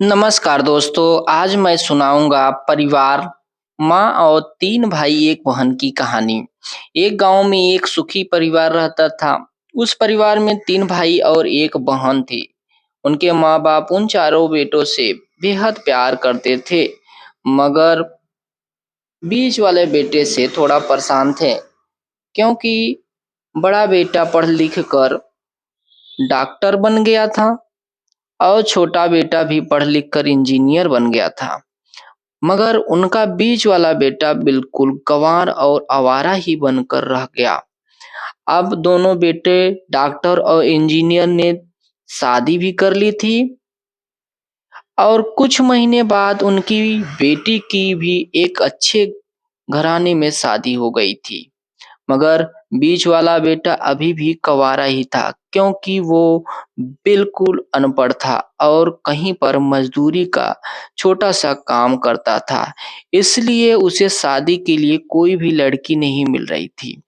नमस्कार दोस्तों, आज मैं सुनाऊंगा परिवार माँ और तीन भाई एक बहन की कहानी। एक गांव में एक सुखी परिवार रहता था। उस परिवार में तीन भाई और एक बहन थी। उनके माँ बाप उन चारों बेटों से बेहद प्यार करते थे, मगर बीच वाले बेटे से थोड़ा परेशान थे, क्योंकि बड़ा बेटा पढ़ लिख कर डॉक्टर बन गया था और छोटा बेटा भी पढ़ लिख कर इंजीनियर बन गया था। मगर उनका बीच वाला बेटा बिल्कुल गंवार और आवारा ही बनकर रह गया। अब दोनों बेटे डॉक्टर और इंजीनियर ने शादी भी कर ली थी और कुछ महीने बाद उनकी बेटी की भी एक अच्छे घराने में शादी हो गई थी। मगर बीच वाला बेटा अभी भी कवारा ही था, क्योंकि वो बिल्कुल अनपढ़ था और कहीं पर मजदूरी का छोटा सा काम करता था। इसलिए उसे शादी के लिए कोई भी लड़की नहीं मिल रही थी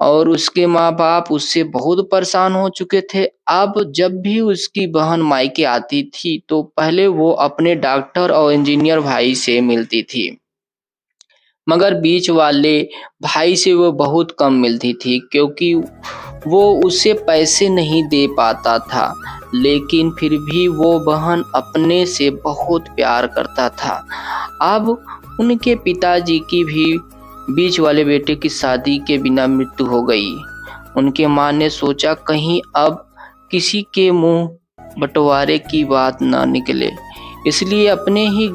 और उसके माँ बाप उससे बहुत परेशान हो चुके थे। अब जब भी उसकी बहन मायके आती थी तो पहले वो अपने डॉक्टर और इंजीनियर भाई से मिलती थी, मगर बीच वाले भाई से वो बहुत कम मिलती थी, क्योंकि वो उसे पैसे नहीं दे पाता था। लेकिन फिर भी वो बहन अपने से बहुत प्यार करता था। अब उनके पिताजी की भी बीच वाले बेटे की शादी के बिना मृत्यु हो गई। उनके माँ ने सोचा कहीं अब किसी के मुंह बंटवारे की बात ना निकले, इसलिए अपने ही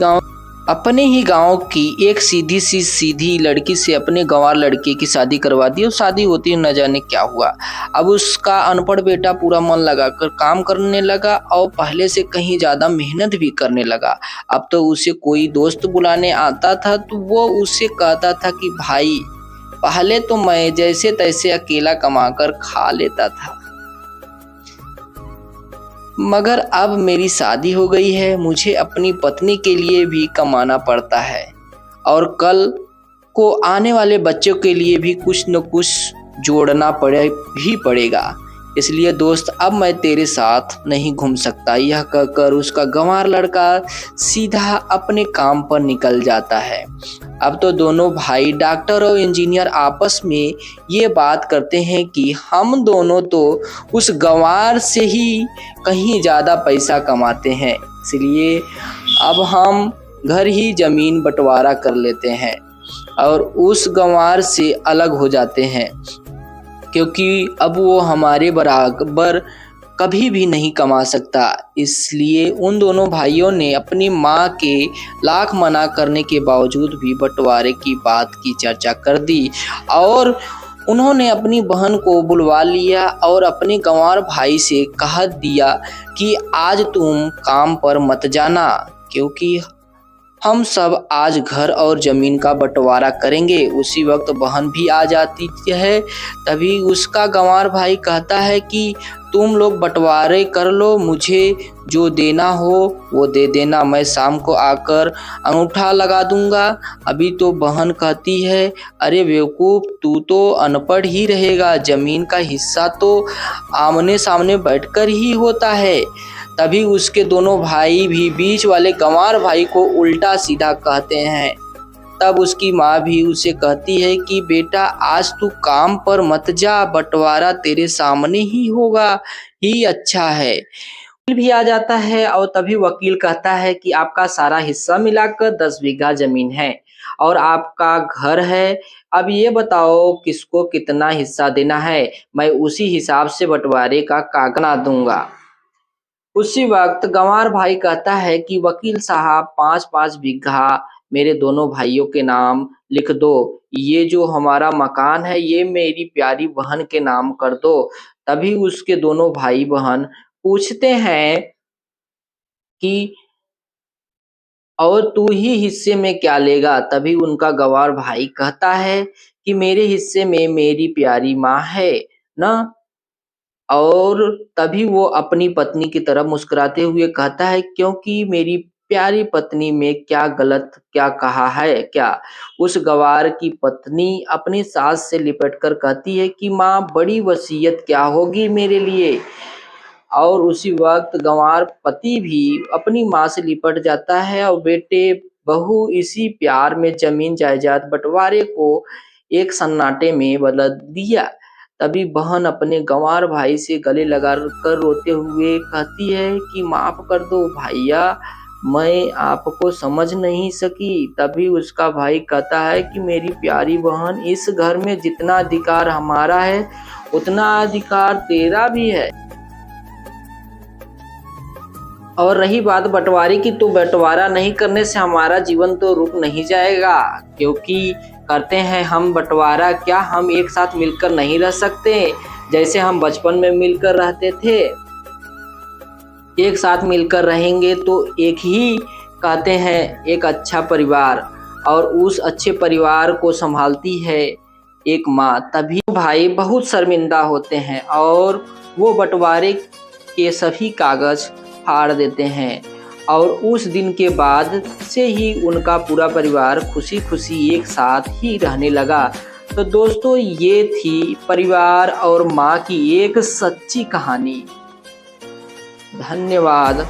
गांव की एक सीधी लड़की से अपने गंवार लड़के की शादी करवा दी और शादी होती ही न जाने क्या हुआ। अब उसका अनपढ़ बेटा पूरा मन लगाकर काम करने लगा और पहले से कहीं ज्यादा मेहनत भी करने लगा। अब तो उसे कोई दोस्त बुलाने आता था तो वो उसे कहता था कि भाई, पहले तो मैं जैसे तैसे अकेला कमाकर खा लेता था, मगर अब मेरी शादी हो गई है, मुझे अपनी पत्नी के लिए भी कमाना पड़ता है और कल को आने वाले बच्चों के लिए भी कुछ न कुछ जोड़ना पड़ेगा। इसलिए दोस्त, अब मैं तेरे साथ नहीं घूम सकता। यह कहकर उसका गंवार लड़का सीधा अपने काम पर निकल जाता है। अब तो दोनों भाई डॉक्टर और इंजीनियर आपस में ये बात करते हैं कि हम दोनों तो उस गंवार से ही कहीं ज़्यादा पैसा कमाते हैं, इसलिए अब हम घर ही जमीन बंटवारा कर लेते हैं और उस गंवार से अलग हो जाते हैं, क्योंकि अब वो हमारे बराबर कभी भी नहीं कमा सकता। इसलिए उन दोनों भाइयों ने अपनी माँ के लाख मना करने के बावजूद भी बंटवारे की बात की चर्चा कर दी और उन्होंने अपनी बहन को बुलवा लिया और अपने गंवार भाई से कह दिया कि आज तुम काम पर मत जाना, क्योंकि हम सब आज घर और जमीन का बंटवारा करेंगे। उसी वक्त बहन भी आ जाती है। तभी उसका गंवार भाई कहता है कि तुम लोग बंटवारे कर लो, मुझे जो देना हो वो दे देना, मैं शाम को आकर अंगूठा लगा दूंगा। अभी तो बहन कहती है, अरे बेवकूफ, तू तो अनपढ़ ही रहेगा, जमीन का हिस्सा तो आमने सामने बैठकर ही होता है। तभी उसके दोनों भाई भी बीच वाले गंवार भाई को उल्टा सीधा कहते हैं। तब उसकी माँ भी उसे कहती है कि बेटा, आज तू काम पर मत जा, बंटवारा तेरे सामने ही होगा ही अच्छा है। वकील भी आ जाता है और तभी वकील कहता है कि आपका सारा हिस्सा मिलाकर 10 बीघा जमीन है और आपका घर है। अब ये बताओ किसको कितना हिस्सा देना है, मैं उसी हिसाब से बंटवारे का कागज बना दूंगा। उसी वक्त गंवार भाई कहता है कि वकील साहब, 5-5 बीघा मेरे दोनों भाइयों के नाम लिख दो। ये जो हमारा मकान है ये मेरी प्यारी बहन के नाम कर दो। तभी उसके दोनों भाई बहन पूछते हैं कि और तू ही हिस्से में क्या लेगा। तभी उनका गंवार भाई कहता है कि मेरे हिस्से में मेरी प्यारी माँ है ना। और तभी वो अपनी पत्नी की तरफ मुस्कुराते हुए कहता है, क्योंकि मेरी प्यारी पत्नी में क्या गलत क्या कहा है क्या। उस गंवार की पत्नी अपनी सास से लिपट कर कहती है कि माँ, बड़ी वसीयत क्या होगी मेरे लिए। और उसी वक्त गंवार पति भी अपनी माँ से लिपट जाता है और बेटे बहू इसी प्यार में जमीन जायदाद बंटवारे को एक सन्नाटे में बदल दिया। तभी बहन अपने गंवार भाई से गले लगा कर रोते हुए कहती है कि माफ कर दो भैया, मैं आपको समझ नहीं सकी। तभी उसका भाई कहता है कि मेरी प्यारी बहन, इस घर में जितना अधिकार हमारा है उतना अधिकार तेरा भी है। और रही बात बंटवारे की, तो बंटवारा नहीं करने से हमारा जीवन तो रुक नहीं जाएगा, क्योंकि करते हैं हम बंटवारा क्या, हम एक साथ मिलकर नहीं रह सकते जैसे हम बचपन में मिलकर रहते थे। एक साथ मिलकर रहेंगे तो एक ही कहते हैं एक अच्छा परिवार, और उस अच्छे परिवार को संभालती है एक माँ। तभी भाई बहुत शर्मिंदा होते हैं और वो बंटवारे के सभी कागज फाड़ देते हैं, और उस दिन के बाद से ही उनका पूरा परिवार खुशी खुशी एक साथ ही रहने लगा। तो दोस्तों, ये थी परिवार और माँ की एक सच्ची कहानी। धन्यवाद।